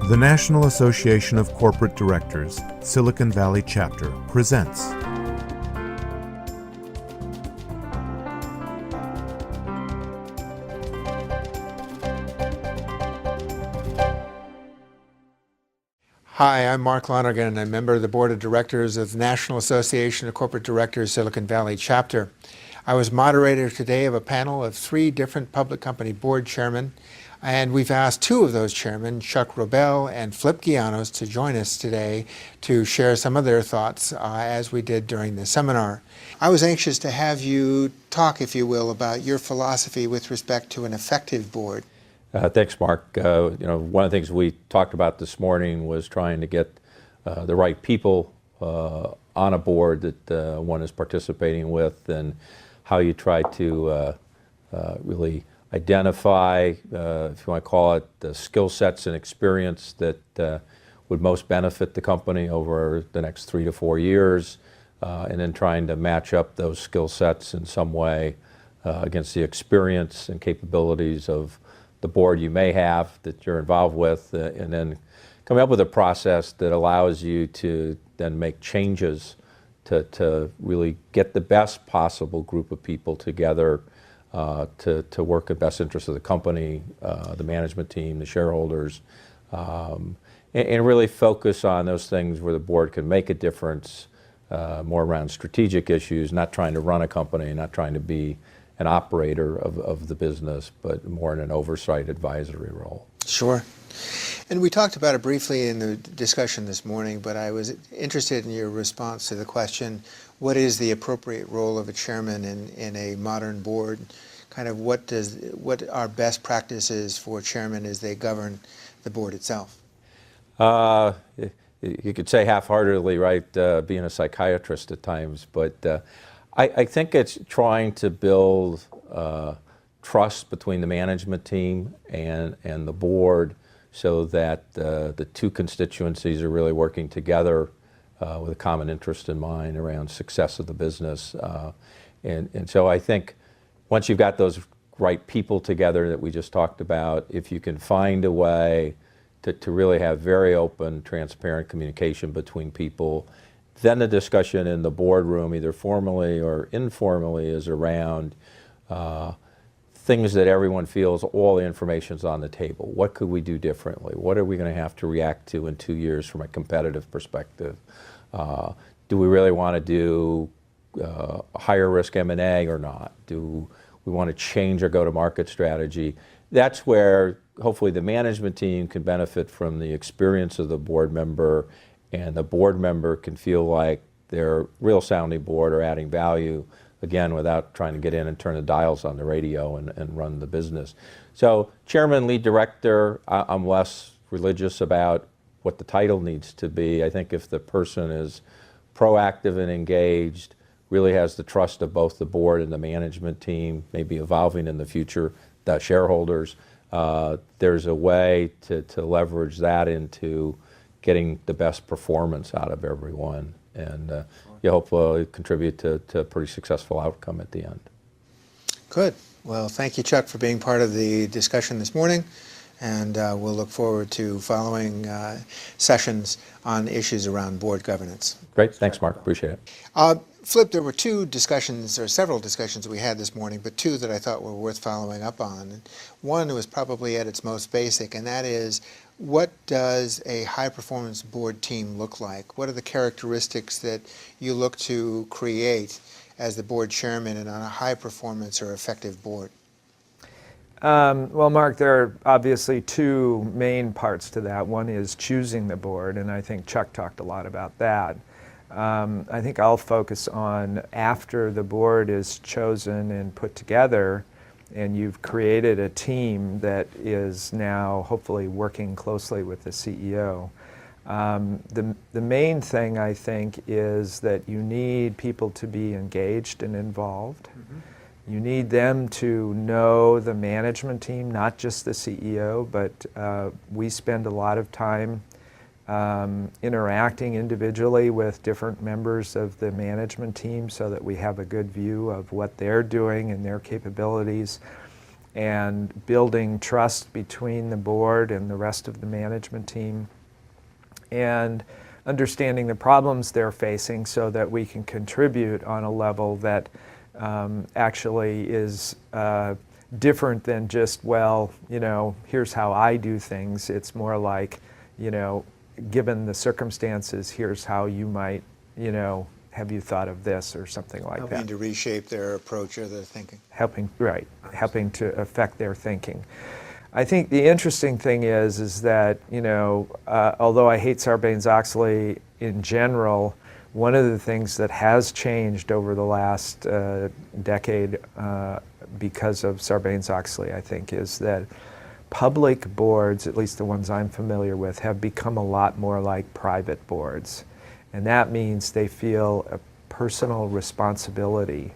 The National Association of Corporate Directors, Silicon Valley Chapter, presents Hi, I'm Mark Lonergan, and I'm a member of the Board of Directors of the National Association of Corporate Directors, Silicon Valley Chapter. I was moderator today of a panel of 3 different public company board chairmen, and we've asked 2 of those chairmen, Chuck Robel and Flip Gianos, to join us today to share some of their thoughts as we did during the seminar. I was anxious to have you talk, if you will, about your philosophy with respect to an effective board. Thanks, Mark. One of the things we talked about this morning was trying to get the right people on a board that one is participating with, and how you try to really identify, if you want to call it, the skill sets and experience that would most benefit the company over the next 3 to 4 years, and then trying to match up those skill sets in some way against the experience and capabilities of the board you may have that you're involved with, and then coming up with a process that allows you to then make changes to really get the best possible group of people together to work in best interest of the company, the management team, the shareholders, and really focus on those things where the board can make a difference, more around strategic issues, not trying to run a company, not trying to be an operator of the business, but more in an oversight advisory role. Sure. And we talked about it briefly in the discussion this morning, but I was interested in your response to the question, what is the appropriate role of a chairman in a modern board? Kind of what are best practices for chairmen as they govern the board itself? You could say half-heartedly, right, being a psychiatrist at times, but I think it's trying to build trust between the management team and the board, so that the 2 constituencies are really working together with a common interest in mind around success of the business. And so I think once you've got those right people together that we just talked about, if you can find a way to really have very open, transparent communication between people, then the discussion in the boardroom, either formally or informally, is around things that everyone feels all the information's on the table. What could we do differently? What are we going to have to react to in 2 years from a competitive perspective? Do we really want to do higher risk M&A or not? Do we want to change our go-to-market strategy? That's where hopefully the management team can benefit from the experience of the board member, and the board member can feel like they're real sounding board or adding value, again, without trying to get in and turn the dials on the radio and run the business. So chairman, lead director, I'm less religious about what the title needs to be. I think if the person is proactive and engaged, really has the trust of both the board and the management team, maybe evolving in the future, the shareholders, there's a way to leverage that into getting the best performance out of everyone, and you hope will contribute to a pretty successful outcome at the end. Good. Well, thank you, Chuck, for being part of the discussion this morning, and we'll look forward to following sessions on issues around board governance. Great. Thanks, Mark. Appreciate it. Flip, there were 2 discussions, or several discussions we had this morning, but 2 that I thought were worth following up on. One was probably at its most basic, and that is, what does a high-performance board team look like? What are the characteristics that you look to create as the board chairman and on a high-performance or effective board? Well, Mark, there are obviously 2 main parts to that. One is choosing the board, and I think Chuck talked a lot about that. I think I'll focus on after the board is chosen and put together, and you've created a team that is now hopefully working closely with the CEO. The main thing, I think, is that you need people to be engaged and involved. Mm-hmm. You need them to know the management team, not just the CEO, but we spend a lot of time interacting individually with different members of the management team so that we have a good view of what they're doing and their capabilities. and building trust between the board and the rest of the management team, and understanding the problems they're facing so that we can contribute on a level that actually is different than just, well, here's how I do things. It's more like, given the circumstances, here's how you might, have you thought of this or something like that. Helping to reshape their approach or their thinking. Helping to affect their thinking. I think the interesting thing is that, although I hate Sarbanes-Oxley in general, one of the things that has changed over the last decade because of Sarbanes-Oxley, I think, is that public boards, at least the ones I'm familiar with, have become a lot more like private boards. And that means they feel a personal responsibility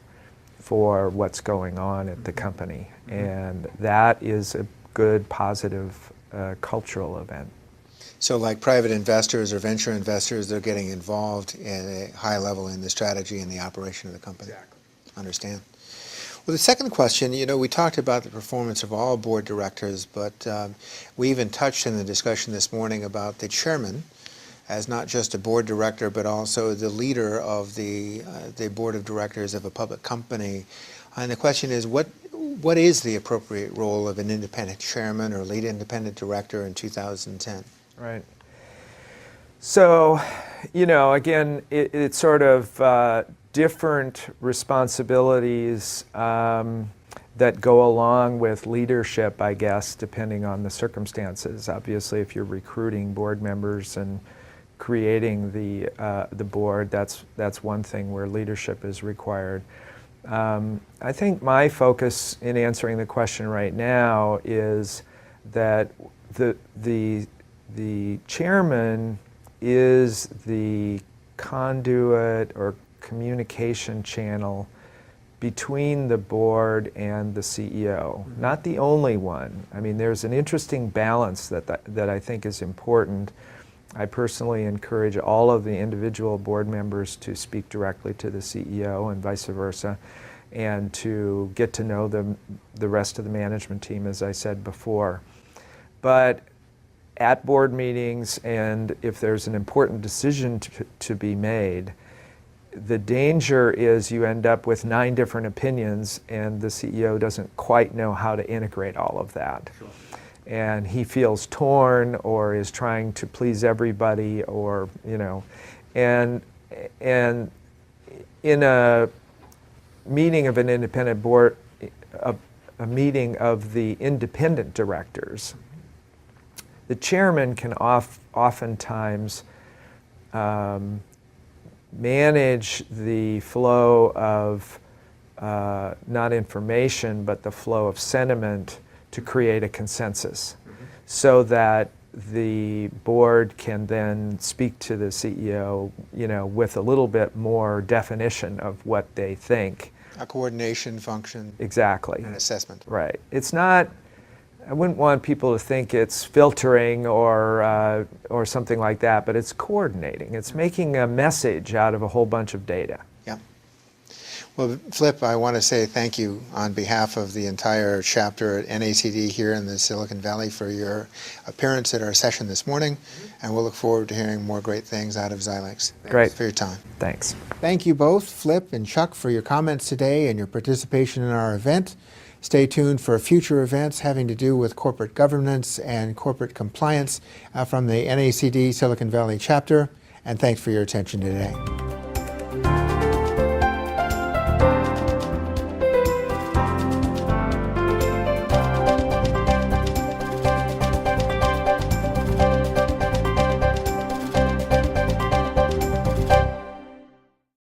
for what's going on at the company. And that is a good, positive cultural event. So like private investors or venture investors, they're getting involved at a high level in the strategy and the operation of the company. Exactly. Understand. Well, the second question, we talked about the performance of all board directors, but we even touched in the discussion this morning about the chairman as not just a board director, but also the leader of the board of directors of a public company. And the question is, what is the appropriate role of an independent chairman or lead independent director in 2010? Right. So, again, it's sort of different responsibilities that go along with leadership, I guess, depending on the circumstances. Obviously, if you're recruiting board members and creating the board, that's one thing where leadership is required. I think my focus in answering the question right now is that the chairman is the conduit or communication channel between the board and the CEO. Not the only one. I mean, there's an interesting balance that I think is important. I personally encourage all of the individual board members to speak directly to the CEO and vice versa, and to get to know the rest of the management team, as I said before. But at board meetings, and if there's an important decision to be made, the danger is you end up with 9 different opinions and the CEO doesn't quite know how to integrate all of that. Sure. And he feels torn or is trying to please everybody, or, and in a meeting of an independent board, a meeting of the independent directors, the chairman can oftentimes manage the flow of not information, but the flow of sentiment to create a consensus, so that the board can then speak to the CEO, with a little bit more definition of what they think. A coordination function. Exactly. An assessment. Right. It's not, I wouldn't want people to think it's filtering or something like that, but it's coordinating. It's making a message out of a whole bunch of data. Yeah. Well, Flip, I want to say thank you on behalf of the entire chapter at NACD here in the Silicon Valley for your appearance at our session this morning, and we'll look forward to hearing more great things out of Xilinx. Great. Thanks for your time. Thanks. Thank you both, Flip and Chuck, for your comments today and your participation in our event. Stay tuned for future events having to do with corporate governance and corporate compliance from the NACD Silicon Valley chapter, and thanks for your attention today.